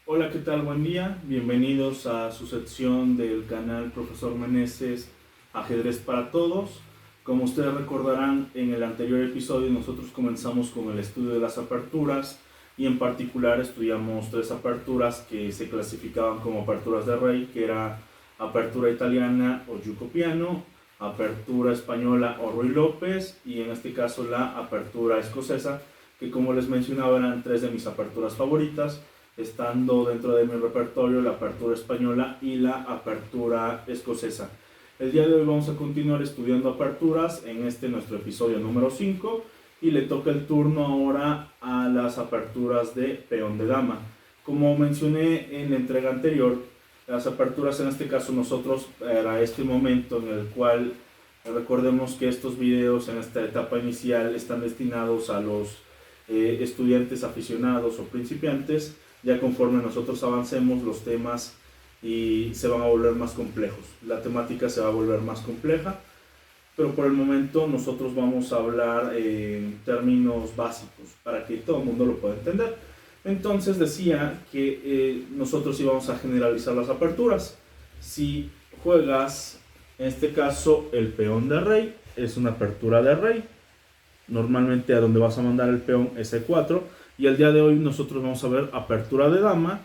Hola, ¿qué tal? Buen día. Bienvenidos a su sección del canal Profesor Meneses Ajedrez para Todos. Como ustedes recordarán, en el anterior episodio nosotros comenzamos con el estudio de las aperturas y en particular estudiamos tres aperturas que se clasificaban como aperturas de rey, que era apertura italiana o Yuco Piano, apertura española o Ruy López y en este caso la apertura escocesa, que como les mencionaba eran tres de mis aperturas favoritas, estando dentro de mi repertorio la apertura española y la apertura escocesa. El día de hoy vamos a continuar estudiando aperturas en nuestro episodio número 5 y le toca el turno ahora a las aperturas de peón de dama. Como mencioné en la entrega anterior, las aperturas en este caso nosotros para este momento en el cual recordemos que estos videos en esta etapa inicial están destinados a los estudiantes aficionados o principiantes. Ya conforme nosotros avancemos los temas y se van a volver más complejos, la temática se va a volver más compleja, pero por el momento nosotros vamos a hablar en términos básicos para que todo el mundo lo pueda entender. Entonces decía que nosotros íbamos a generalizar las aperturas. Si juegas en este caso el peón de rey, es una apertura de rey, normalmente a donde vas a mandar el peón es E4. Y el día de hoy nosotros vamos a ver apertura de dama,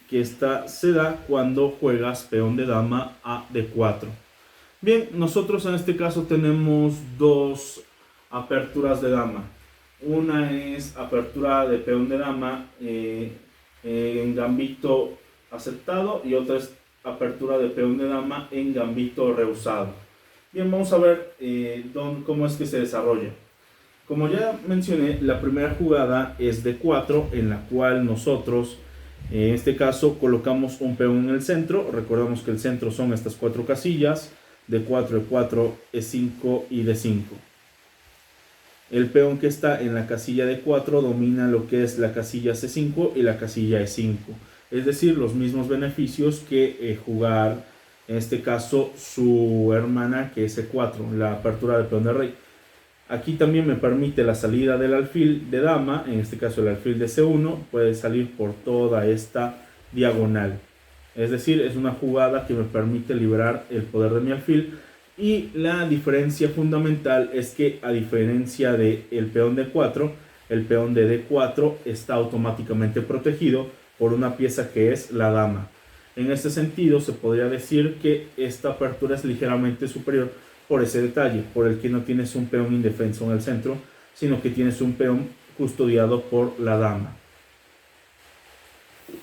que esta se da cuando juegas peón de dama a D4. Bien, nosotros en este caso tenemos dos aperturas de dama. Una es apertura de peón de dama en gambito aceptado y otra es apertura de peón de dama en gambito rehusado. Bien, vamos a ver cómo es que se desarrolla. Como ya mencioné, la primera jugada es de 4, en la cual nosotros, en este caso, colocamos un peón en el centro. Recordemos que el centro son estas cuatro casillas, D4, E4, E5 y D5. El peón que está en la casilla D4 domina lo que es la casilla C5 y la casilla E5. Es decir, los mismos beneficios que jugar, en este caso, su hermana que es E4, la apertura de peón de rey. Aquí también me permite la salida del alfil de dama, en este caso el alfil de C1 puede salir por toda esta diagonal. Es decir, es una jugada que me permite liberar el poder de mi alfil. Y la diferencia fundamental es que a diferencia del peón de 4, el peón de D4 está automáticamente protegido por una pieza que es la dama. En este sentido se podría decir que esta apertura es ligeramente superior por ese detalle, por el que no tienes un peón indefenso en el centro, sino que tienes un peón custodiado por la dama.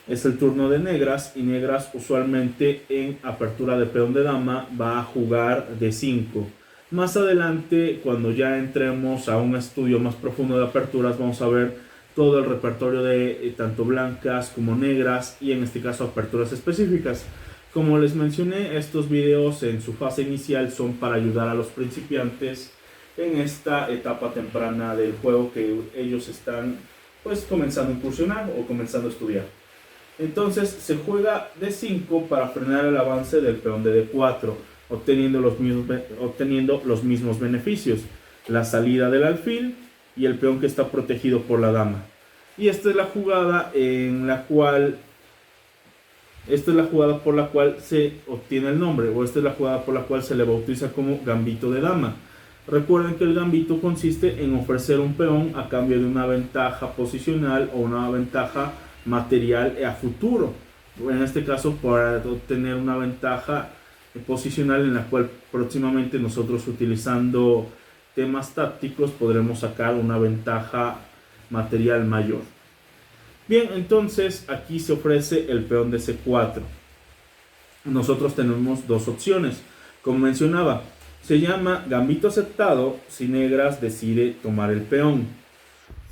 Es el turno de negras y negras usualmente en apertura de peón de dama va a jugar D5. Más adelante, cuando ya entremos a un estudio más profundo de aperturas, vamos a ver todo el repertorio de tanto blancas como negras y en este caso aperturas específicas. Como les mencioné, estos videos en su fase inicial son para ayudar a los principiantes en esta etapa temprana del juego que ellos están pues comenzando a incursionar o comenzando a estudiar. Entonces se juega D5 para frenar el avance del peón de D4, obteniendo los mismos beneficios, la salida del alfil y el peón que está protegido por la dama. Y esta es la jugada por la cual se obtiene el nombre, o esta es la jugada por la cual se le bautiza como gambito de dama. Recuerden que el gambito consiste en ofrecer un peón a cambio de una ventaja posicional o una ventaja material a futuro. En este caso, para obtener una ventaja posicional en la cual próximamente nosotros, utilizando temas tácticos, podremos sacar una ventaja material mayor. Bien, entonces aquí se ofrece el peón de C4. Nosotros tenemos dos opciones. Como mencionaba, se llama gambito aceptado si negras decide tomar el peón.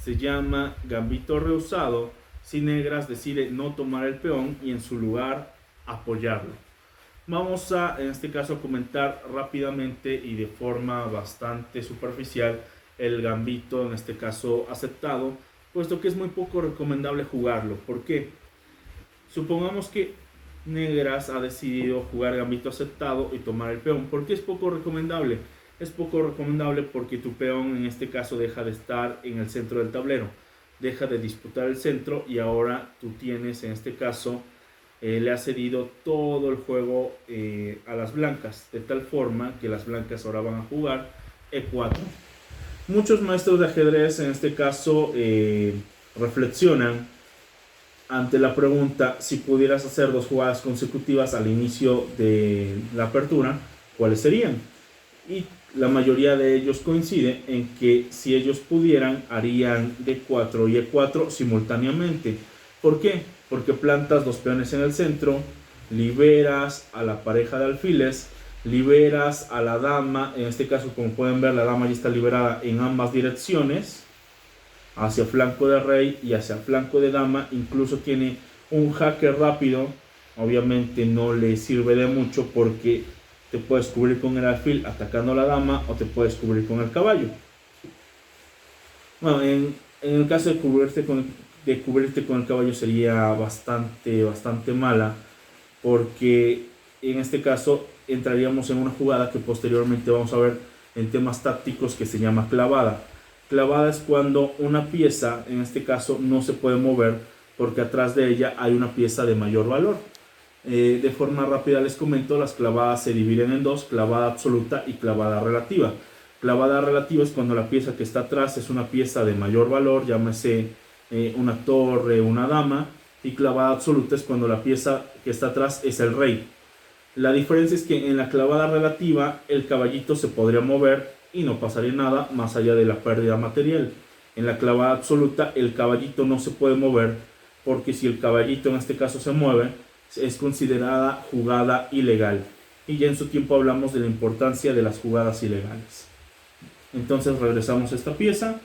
Se llama gambito rehusado si negras decide no tomar el peón y en su lugar apoyarlo. Vamos a, en este caso, comentar rápidamente y de forma bastante superficial el gambito, en este caso aceptado, puesto que es muy poco recomendable jugarlo. ¿Por qué? Supongamos que negras ha decidido jugar gambito aceptado y tomar el peón. ¿Por qué es poco recomendable? Es poco recomendable porque tu peón en este caso deja de estar en el centro del tablero. deja de disputar el centro y ahora tú tienes, en este caso, le has cedido todo el juego a las blancas, de tal forma que las blancas ahora van a jugar E4. Muchos maestros de ajedrez en este caso reflexionan ante la pregunta: si pudieras hacer 2 jugadas consecutivas al inicio de la apertura, ¿cuáles serían? Y la mayoría de ellos coincide en que si ellos pudieran, harían D4 y E4 simultáneamente. ¿Por qué? Porque plantas 2 peones en el centro, liberas a la pareja de alfiles, liberas a la dama. En este caso, como pueden ver, la dama ya está liberada en ambas direcciones, hacia flanco de rey y hacia flanco de dama. Incluso tiene un jaque rápido. Obviamente no le sirve de mucho porque te puedes cubrir con el alfil atacando a la dama o te puedes cubrir con el caballo. Bueno, en el caso de cubrirte con el caballo sería bastante mala, porque en este caso entraríamos en una jugada que posteriormente vamos a ver en temas tácticos, que se llama clavada. Clavada es cuando una pieza, en este caso, no se puede mover porque atrás de ella hay una pieza de mayor valor. De forma rápida les comento: las clavadas se dividen en 2, clavada absoluta y clavada relativa. Clavada relativa es cuando la pieza que está atrás es una pieza de mayor valor, llámese una torre, una dama, y clavada absoluta es cuando la pieza que está atrás es el rey. La diferencia es que en la clavada relativa el caballito se podría mover y no pasaría nada más allá de la pérdida material. En la clavada absoluta el caballito no se puede mover, porque si el caballito en este caso se mueve, es considerada jugada ilegal. Y ya en su tiempo hablamos de la importancia de las jugadas ilegales. Entonces regresamos a esta pieza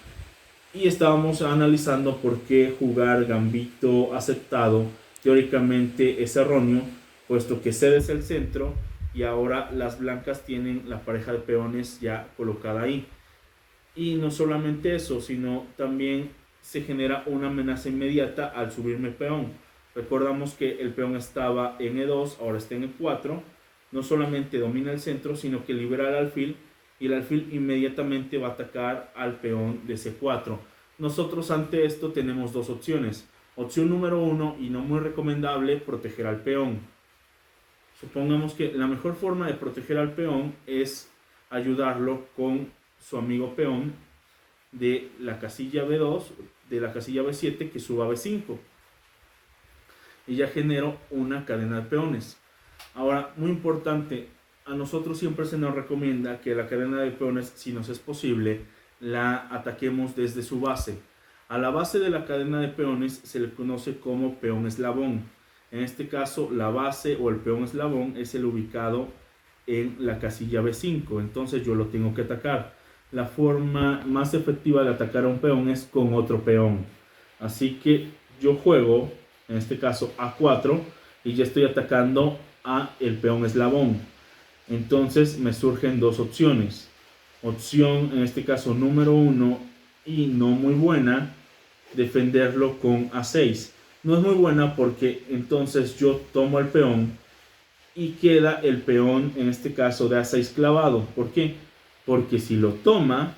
y estábamos analizando por qué jugar gambito aceptado teóricamente es erróneo, puesto que cedes el centro y ahora las blancas tienen la pareja de peones ya colocada ahí. Y no solamente eso, sino también se genera una amenaza inmediata al subirme el peón. Recordamos que el peón estaba en E2, ahora está en E4. No solamente domina el centro, sino que libera el alfil, y el alfil inmediatamente va a atacar al peón de C4. Nosotros ante esto tenemos 2 opciones. Opción número 1, y no muy recomendable, proteger al peón. Supongamos que la mejor forma de proteger al peón es ayudarlo con su amigo peón de la casilla B2, de la casilla B7, que suba a B5. Y ya genero una cadena de peones. Ahora, muy importante, a nosotros siempre se nos recomienda que la cadena de peones, si nos es posible, la ataquemos desde su base. A la base de la cadena de peones se le conoce como peón eslabón. En este caso, la base o el peón eslabón es el ubicado en la casilla B5. Entonces yo lo tengo que atacar. La forma más efectiva de atacar a un peón es con otro peón. Así que yo juego, en este caso, A4, y ya estoy atacando a el peón eslabón. Entonces me surgen 2 opciones. Opción, en este caso número 1, y no muy buena, defenderlo con A6. No es muy buena porque entonces yo tomo el peón y queda el peón, en este caso, de A6 clavado. ¿Por qué? Porque si lo toma,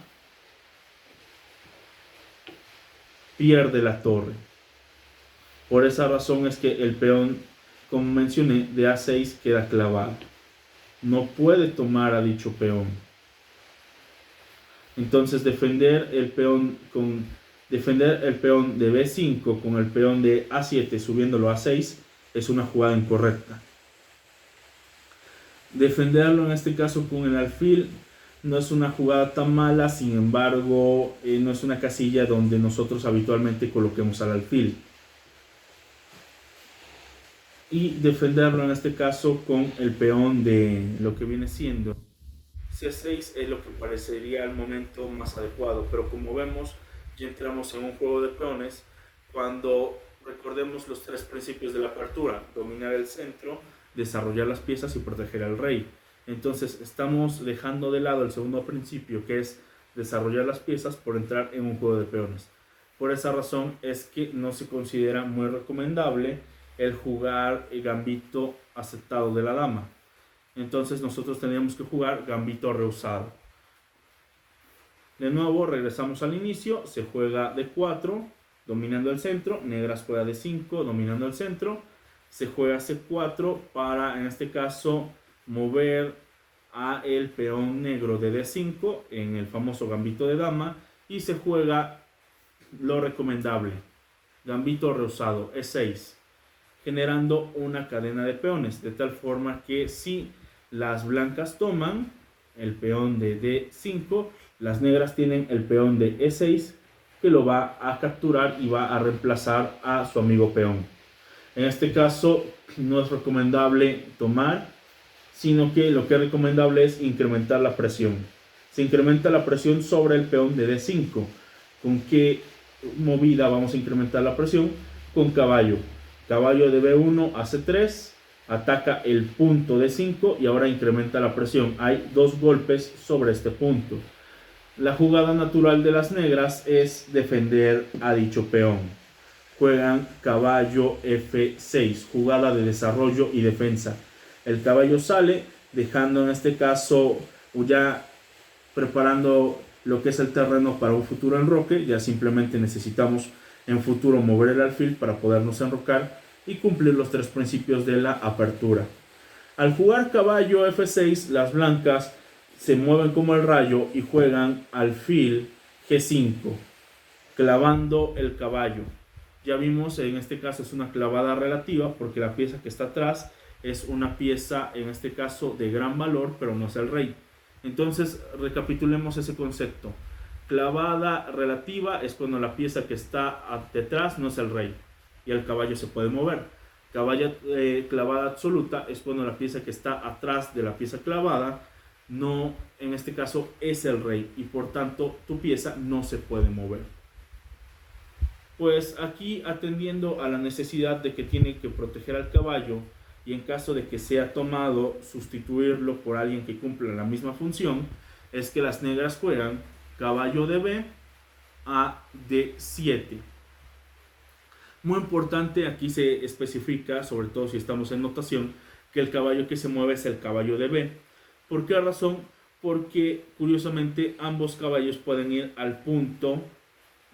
pierde la torre. Por esa razón es que el peón, como mencioné, de A6 queda clavado. No puede tomar a dicho peón. Entonces defender el peón de B5 con el peón de A7 subiéndolo a A6 es una jugada incorrecta. Defenderlo en este caso con el alfil no es una jugada tan mala, sin embargo no es una casilla donde nosotros habitualmente coloquemos al alfil. Y defenderlo en este caso con el peón de lo que viene siendo C6 es lo que parecería al momento más adecuado, pero como vemos ya entramos en un juego de peones cuando recordemos los 3 principios de la apertura: dominar el centro, desarrollar las piezas y proteger al rey. Entonces estamos dejando de lado el segundo principio, que es desarrollar las piezas, por entrar en un juego de peones. Por esa razón es que no se considera muy recomendable el jugar el gambito aceptado de la dama. Entonces nosotros tendríamos que jugar gambito rehusado. De nuevo regresamos al inicio, se juega D4 dominando el centro, negras juega D5 dominando el centro, se juega C4 para en este caso mover a el peón negro de D5 en el famoso gambito de dama, y se juega lo recomendable, gambito rehusado E6, generando una cadena de peones, de tal forma que si las blancas toman el peón de D5, las negras tienen el peón de E6 que lo va a capturar y va a reemplazar a su amigo peón. En este caso no es recomendable tomar, sino que lo que es recomendable es incrementar la presión. Se incrementa la presión sobre el peón de D5. ¿Con qué movida vamos a incrementar la presión? Con caballo. Caballo de B1 a C3, ataca el punto D5 y ahora incrementa la presión. Hay dos golpes sobre este punto. La jugada natural de las negras es defender a dicho peón. Juegan caballo F6, jugada de desarrollo y defensa. El caballo sale, dejando en este caso ya preparando lo que es el terreno para un futuro enroque. Ya simplemente necesitamos en futuro mover el alfil para podernos enrocar y cumplir los tres principios de la apertura. Al jugar caballo F6, las blancas se mueven como el rayo y juegan alfil G5, clavando el caballo. Ya vimos, en este caso es una clavada relativa porque la pieza que está atrás es una pieza, en este caso, de gran valor, pero no es el rey. Entonces, recapitulemos ese concepto. Clavada relativa es cuando la pieza que está detrás no es el rey y el caballo se puede mover. Clavada absoluta es cuando la pieza que está atrás de la pieza clavada no, en este caso, es el rey y por tanto tu pieza no se puede mover. Pues aquí, atendiendo a la necesidad de que tiene que proteger al caballo y en caso de que sea tomado, sustituirlo por alguien que cumpla la misma función, es que las negras juegan caballo de B a D7. Muy importante, aquí se especifica, sobre todo si estamos en notación, que el caballo que se mueve es el caballo de B. ¿Por qué razón? Porque curiosamente ambos caballos pueden ir al punto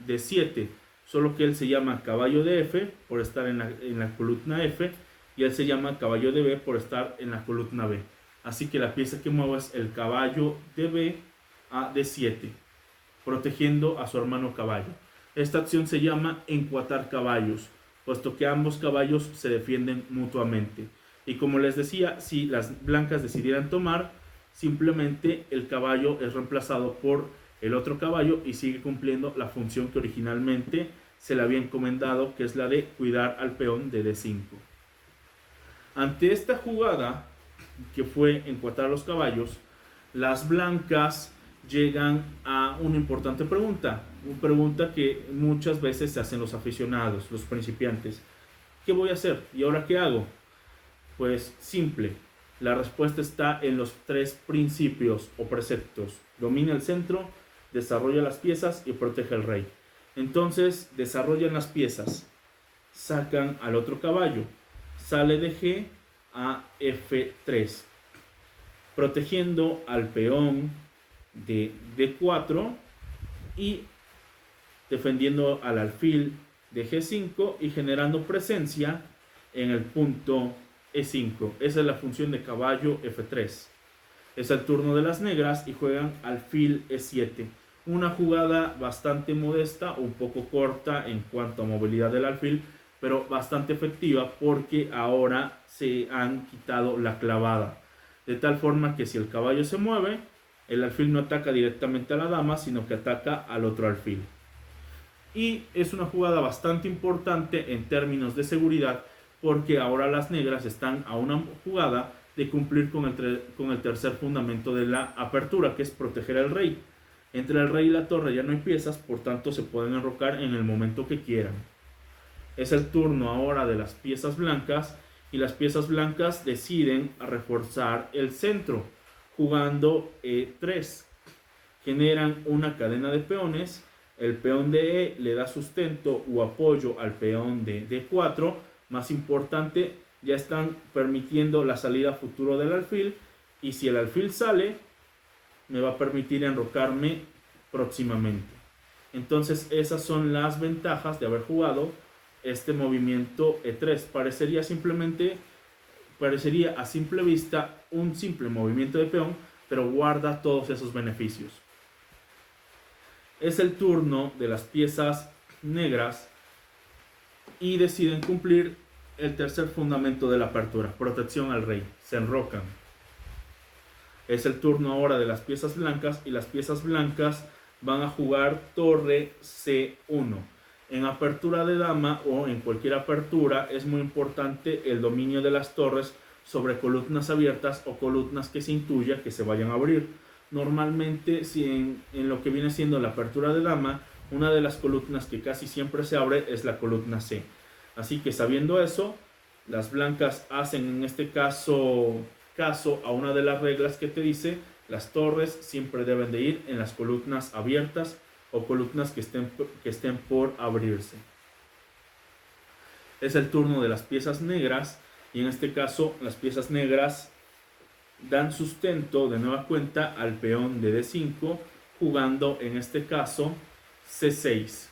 D7, solo que él se llama caballo de F por estar en la columna F y él se llama caballo de B por estar en la columna B. Así que la pieza que mueve es el caballo de B a D7, protegiendo a su hermano caballo. Esta acción se llama encuatar caballos, puesto que ambos caballos se defienden mutuamente. Y como les decía, si las blancas decidieran tomar, simplemente el caballo es reemplazado por el otro caballo y sigue cumpliendo la función que originalmente se le había encomendado, que es la de cuidar al peón de D5. Ante esta jugada, que fue encuatar los caballos, las blancas llegan a una importante pregunta. Una pregunta que muchas veces se hacen los aficionados, los principiantes. ¿Qué voy a hacer? ¿Y ahora qué hago? Pues simple. La respuesta está en los tres principios o preceptos. Domina el centro, desarrolla las piezas y protege al rey. Entonces desarrollan las piezas, sacan al otro caballo, sale de G a F3, protegiendo al peón de D4 y defendiendo al alfil de G5 y generando presencia en el punto E5. Esa es la función de caballo F3. Es el turno de las negras y juegan alfil E7. Una jugada bastante modesta, un poco corta en cuanto a movilidad del alfil, pero bastante efectiva porque ahora se han quitado la clavada. De tal forma que si el caballo se mueve, el alfil no ataca directamente a la dama, sino que ataca al otro alfil. Y es una jugada bastante importante en términos de seguridad, porque ahora las negras están a una jugada de cumplir con el tercer fundamento de la apertura, que es proteger al rey. Entre el rey y la torre ya no hay piezas, por tanto se pueden enrocar en el momento que quieran. Es el turno ahora de las piezas blancas, y las piezas blancas deciden reforzar el centro, jugando E3. Generan una cadena de peones. El peón de E le da sustento o apoyo al peón de D4. Más importante, ya están permitiendo la salida futuro del alfil, y si el alfil sale, me va a permitir enrocarme próximamente. Entonces esas son las ventajas de haber jugado este movimiento E3. Parecería a simple vista un simple movimiento de peón, pero guarda todos esos beneficios. Es el turno de las piezas negras y deciden cumplir el tercer fundamento de la apertura, protección al rey. Se enrocan. Es el turno ahora de las piezas blancas y las piezas blancas van a jugar torre C1. En apertura de dama o en cualquier apertura es muy importante el dominio de las torres sobre columnas abiertas o columnas que se intuya que se vayan a abrir. Normalmente, si en lo que viene siendo la apertura de dama, una de las columnas que casi siempre se abre es la columna C. Así que sabiendo eso, las blancas hacen en este caso a una de las reglas que te dice: las torres siempre deben de ir en las columnas abiertas o columnas que estén por abrirse. Es el turno de las piezas negras y en este caso las piezas negras dan sustento de nueva cuenta al peón de D5, jugando en este caso C6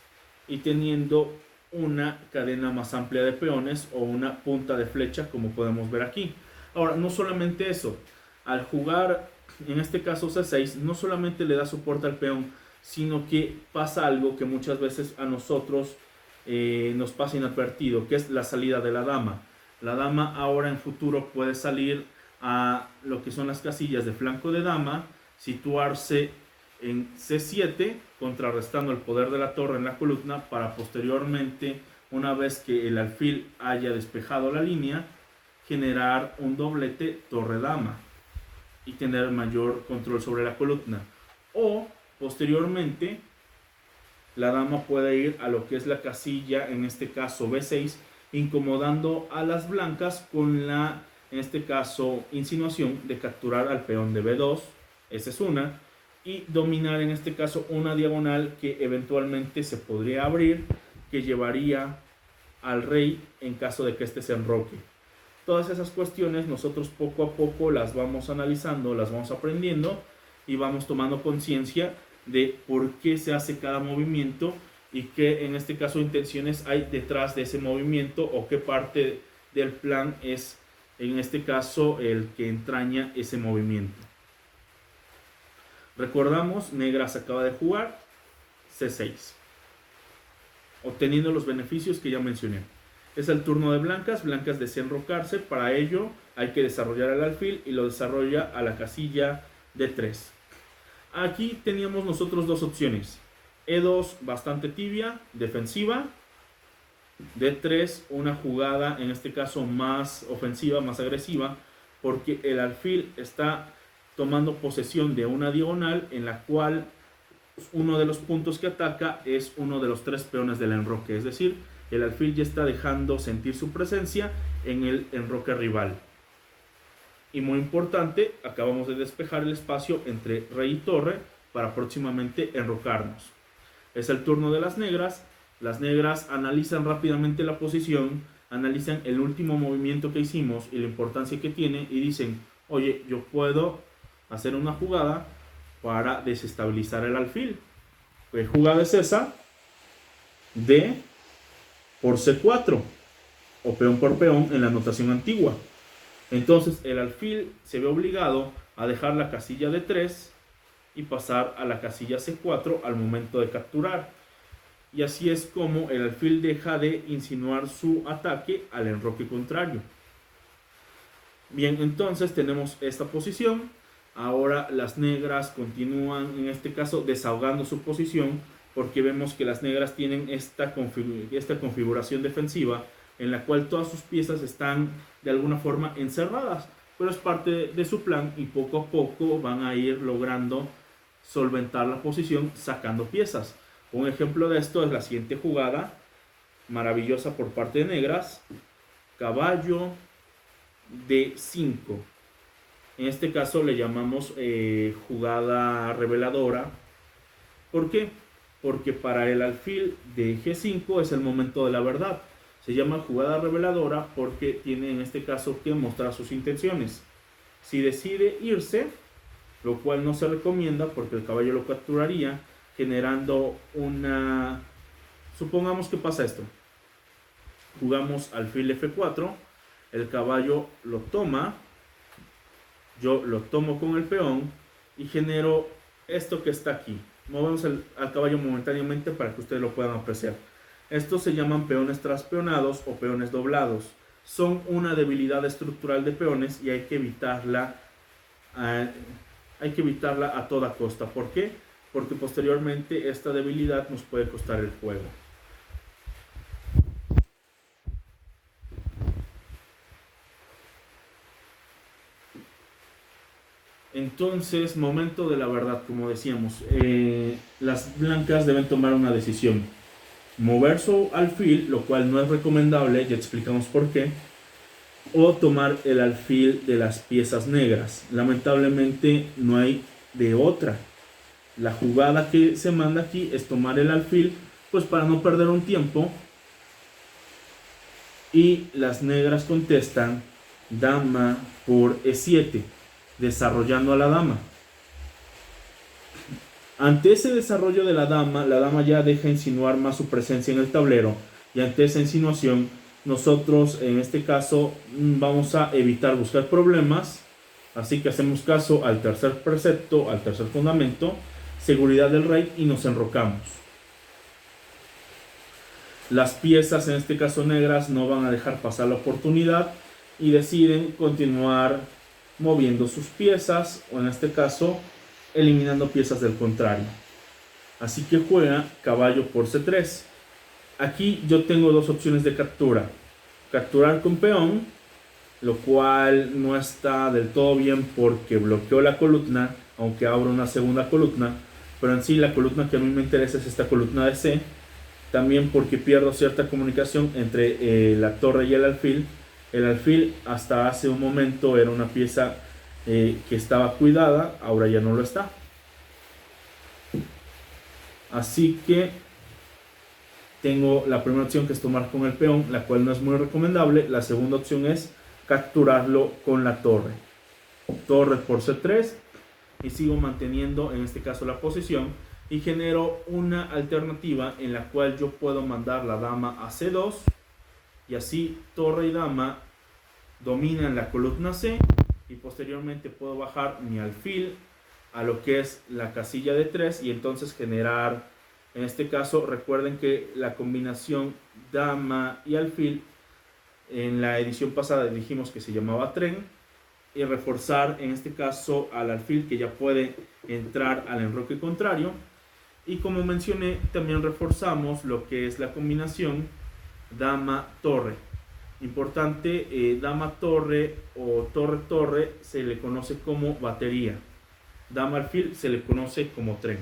y teniendo una cadena más amplia de peones o una punta de flecha, como podemos ver aquí. Ahora, no solamente eso, al jugar en este caso C6 no solamente le da soporte al peón, sino que pasa algo que muchas veces a nosotros nos pasa inadvertido, que es la salida de la dama. La dama ahora en futuro puede salir a lo que son las casillas de flanco de dama, situarse en C7, contrarrestando el poder de la torre en la columna, para posteriormente, una vez que el alfil haya despejado la línea, generar un doblete torre-dama y tener mayor control sobre la columna. O posteriormente la dama puede ir a lo que es la casilla, en este caso B6, incomodando a las blancas con la, en este caso, insinuación de capturar al peón de B2, esa es una, y dominar en este caso una diagonal que eventualmente se podría abrir, que llevaría al rey en caso de que éste se enroque. Todas esas cuestiones nosotros poco a poco las vamos analizando, las vamos aprendiendo y vamos tomando conciencia de por qué se hace cada movimiento y qué en este caso intenciones hay detrás de ese movimiento o qué parte del plan es en este caso el que entraña ese movimiento. Recordamos, negras acaba de jugar C6, obteniendo los beneficios que ya mencioné. Es el turno de blancas, blancas desean enrocarse, para ello hay que desarrollar el alfil y lo desarrolla a la casilla D3. Aquí teníamos nosotros dos opciones: E2 bastante tibia, defensiva, D3 una jugada en este caso más ofensiva, más agresiva, porque el alfil está tomando posesión de una diagonal en la cual uno de los puntos que ataca es uno de los tres peones del enroque, es decir, el alfil ya está dejando sentir su presencia en el enroque rival. Y muy importante, acabamos de despejar el espacio entre rey y torre para próximamente enrocarnos. Es el turno de las negras. Las negras analizan rápidamente la posición, analizan el último movimiento que hicimos y la importancia que tiene y dicen: oye, yo puedo hacer una jugada para desestabilizar el alfil. ¿Qué jugada es esa? D por C4 o peón por peón en la notación antigua. Entonces el alfil se ve obligado a dejar la casilla D3 y pasar a la casilla C4 al momento de capturar. Y así es como el alfil deja de insinuar su ataque al enroque contrario. Bien, entonces tenemos esta posición. Ahora las negras continúan en este caso desahogando su posición, porque vemos que las negras tienen esta configuración defensiva en la cual todas sus piezas están de alguna forma encerradas, pero es parte de su plan y poco a poco van a ir logrando solventar la posición sacando piezas. Un ejemplo de esto es la siguiente jugada, maravillosa por parte de negras: caballo D5. En este caso le llamamos jugada reveladora. ¿Por qué? Porque para el alfil de G5 es el momento de la verdad. Se llama jugada reveladora porque tiene en este caso que mostrar sus intenciones. Si decide irse, lo cual no se recomienda porque el caballo lo capturaría, generando una... Supongamos que pasa esto. Jugamos alfil F4, el caballo lo toma, yo lo tomo con el peón y genero esto que está aquí. Movemos al caballo momentáneamente para que ustedes lo puedan apreciar. Estos se llaman peones traspeonados o peones doblados. Son una debilidad estructural de peones y hay que evitarla a toda costa. ¿Por qué? Porque posteriormente esta debilidad nos puede costar el juego. Entonces, momento de la verdad, como decíamos, las blancas deben tomar una decisión. Mover su alfil, lo cual no es recomendable, ya explicamos por qué, o tomar el alfil de las piezas negras. Lamentablemente no hay de otra. La jugada que se manda aquí es tomar el alfil, pues para no perder un tiempo, y las negras contestan dama por E7, desarrollando a la dama. Ante ese desarrollo de la dama ya deja insinuar más su presencia en el tablero, y ante esa insinuación nosotros en este caso vamos a evitar buscar problemas, así que hacemos caso al tercer precepto, al tercer fundamento, seguridad del rey, y nos enrocamos. Las piezas, en este caso negras, no van a dejar pasar la oportunidad y deciden continuar moviendo sus piezas, o en este caso eliminando piezas del contrario. Así que juega caballo por C3. Aquí yo tengo dos opciones de captura: capturar con peón, lo cual no está del todo bien porque bloqueo la columna, aunque abro una segunda columna, pero en sí la columna que a mí me interesa es esta columna de C. También porque pierdo cierta comunicación entre la torre y el alfil. El alfil hasta hace un momento era una pieza que estaba cuidada, ahora ya no lo está. Así que tengo la primera opción, que es tomar con el peón, la cual no es muy recomendable. La segunda opción es capturarlo con la torre. Torre por C3 y sigo manteniendo en este caso la posición, y genero una alternativa en la cual yo puedo mandar la dama a C2 y así torre y dama dominan la columna C, y posteriormente puedo bajar mi alfil a lo que es la casilla de 3 y entonces generar, en este caso recuerden que la combinación dama y alfil en la edición pasada dijimos que se llamaba tren, y reforzar en este caso al alfil que ya puede entrar al enroque contrario. Y como mencioné, también reforzamos lo que es la combinación dama-torre. Importante, dama-torre o torre-torre se le conoce como batería. Dama-alfil se le conoce como tren.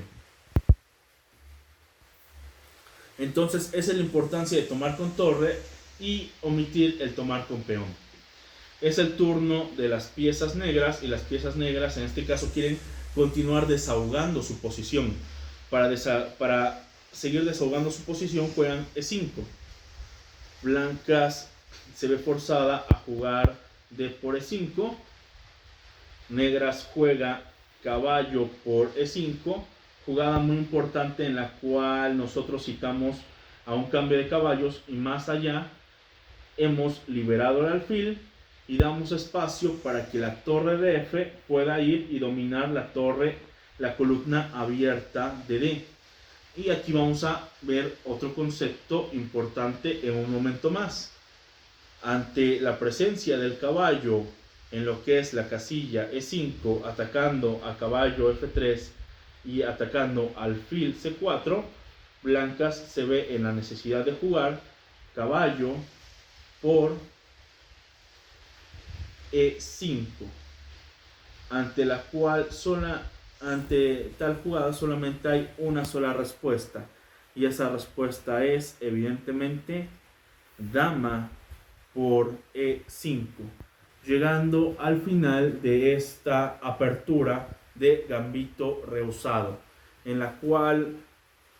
Entonces, esa es la importancia de tomar con torre y omitir el tomar con peón. Es el turno de las piezas negras, y las piezas negras en este caso quieren continuar desahogando su posición. Para seguir desahogando su posición juegan E5. Blancas se ve forzada a jugar D por E5. Negras juega caballo por E5. Jugada muy importante en la cual nosotros citamos a un cambio de caballos, y más allá hemos liberado el alfil y damos espacio para que la torre de F pueda ir y dominar la columna abierta de D. Y aquí vamos a ver otro concepto importante en un momento más. Ante la presencia del caballo en lo que es la casilla E5, atacando a caballo F3 y atacando alfil C4, blancas se ve en la necesidad de jugar caballo por E5, ante tal jugada solamente hay una sola respuesta, y esa respuesta es evidentemente dama por E5, llegando al final de esta apertura de gambito rehusado, en la cual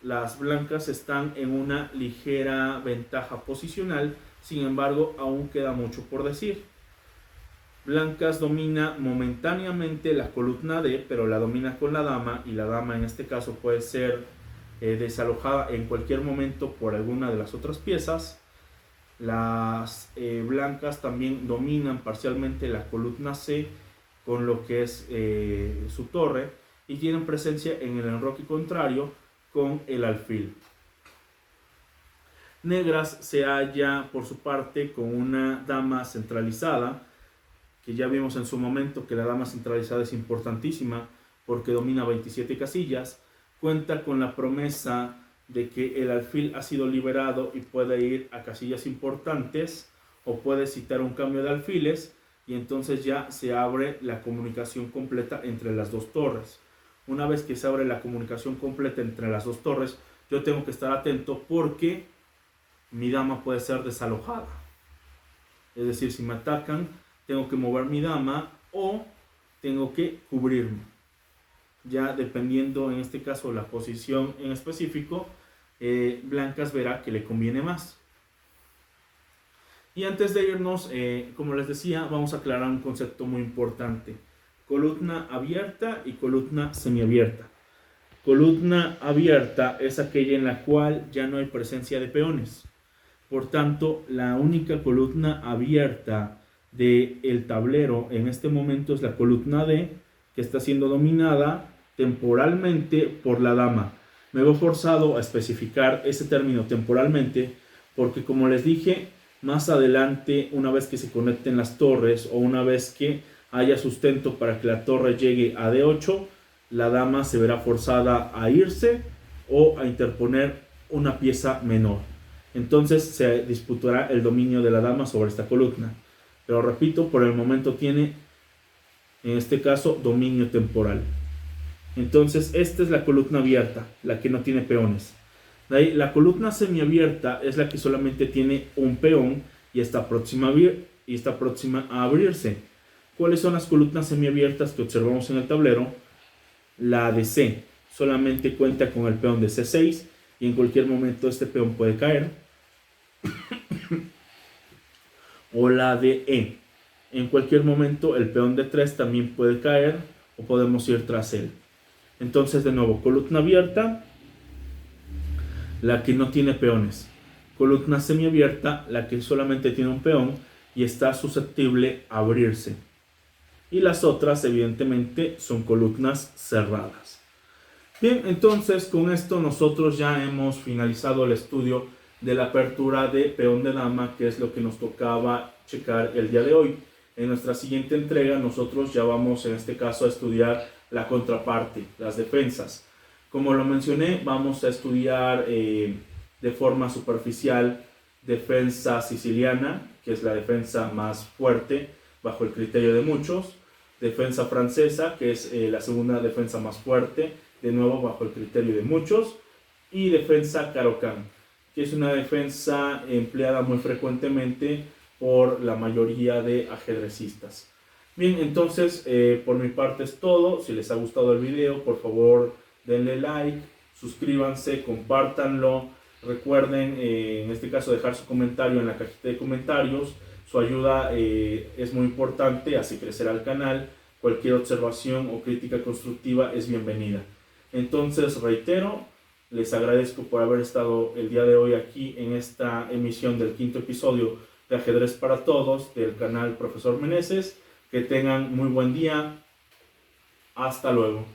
las blancas están en una ligera ventaja posicional. Sin embargo, aún queda mucho por decir. Blancas domina momentáneamente la columna D, pero la domina con la dama, y la dama en este caso puede ser desalojada en cualquier momento por alguna de las otras piezas. Las blancas también dominan parcialmente la columna C con lo que es su torre y tienen presencia en el enroque contrario con el alfil. Negras se halla por su parte con una dama centralizada, que ya vimos en su momento que la dama centralizada es importantísima porque domina 27 casillas, cuenta con la promesa de que el alfil ha sido liberado y puede ir a casillas importantes o puede citar un cambio de alfiles y entonces ya se abre la comunicación completa entre las dos torres. Una vez que se abre la comunicación completa entre las dos torres, yo tengo que estar atento porque mi dama puede ser desalojada. Es decir, si me atacan, tengo que mover mi dama o tengo que cubrirme. Ya dependiendo en este caso la posición en específico, blancas verá que le conviene más. Y antes de irnos, como les decía, vamos a aclarar un concepto muy importante: columna abierta y columna semiabierta. Columna abierta es aquella en la cual ya no hay presencia de peones. Por tanto, la única columna abierta del tablero en este momento es la columna D, que está siendo dominada temporalmente por la dama. Me veo forzado a especificar ese término temporalmente porque, como les dije, más adelante, una vez que se conecten las torres o una vez que haya sustento para que la torre llegue a D8, la dama se verá forzada a irse o a interponer una pieza menor. Entonces se disputará el dominio de la dama sobre esta columna. Pero repito, por el momento tiene, en este caso, dominio temporal. Entonces esta es la columna abierta, la que no tiene peones. De ahí, la columna semiabierta es la que solamente tiene un peón y está próxima a abrirse. ¿Cuáles son las columnas semiabiertas que observamos en el tablero? La de C solamente cuenta con el peón de C6 y en cualquier momento este peón puede caer. O la de E. En cualquier momento el peón de 3 también puede caer o podemos ir tras él. Entonces, de nuevo, columna abierta, la que no tiene peones. Columna semiabierta, la que solamente tiene un peón y está susceptible a abrirse. Y las otras, evidentemente, son columnas cerradas. Bien, entonces con esto nosotros ya hemos finalizado el estudio de la apertura de peón de dama, que es lo que nos tocaba checar el día de hoy. En nuestra siguiente entrega nosotros ya vamos en este caso a estudiar la contraparte, las defensas. Como lo mencioné, vamos a estudiar de forma superficial defensa siciliana, que es la defensa más fuerte bajo el criterio de muchos. Defensa francesa, que es la segunda defensa más fuerte, de nuevo bajo el criterio de muchos. Y defensa Caro-Kann, que es una defensa empleada muy frecuentemente por la mayoría de ajedrecistas. Bien, entonces por mi parte es todo. Si les ha gustado el video, por favor denle like, suscríbanse, compártanlo. Recuerden, en este caso, dejar su comentario en la cajita de comentarios. Su ayuda es muy importante, hace crecer al canal. Cualquier observación o crítica constructiva es bienvenida. Entonces, reitero, les agradezco por haber estado el día de hoy aquí en esta emisión del 5º episodio de Ajedrez para Todos del canal Profesor Meneses. Que tengan muy buen día. Hasta luego.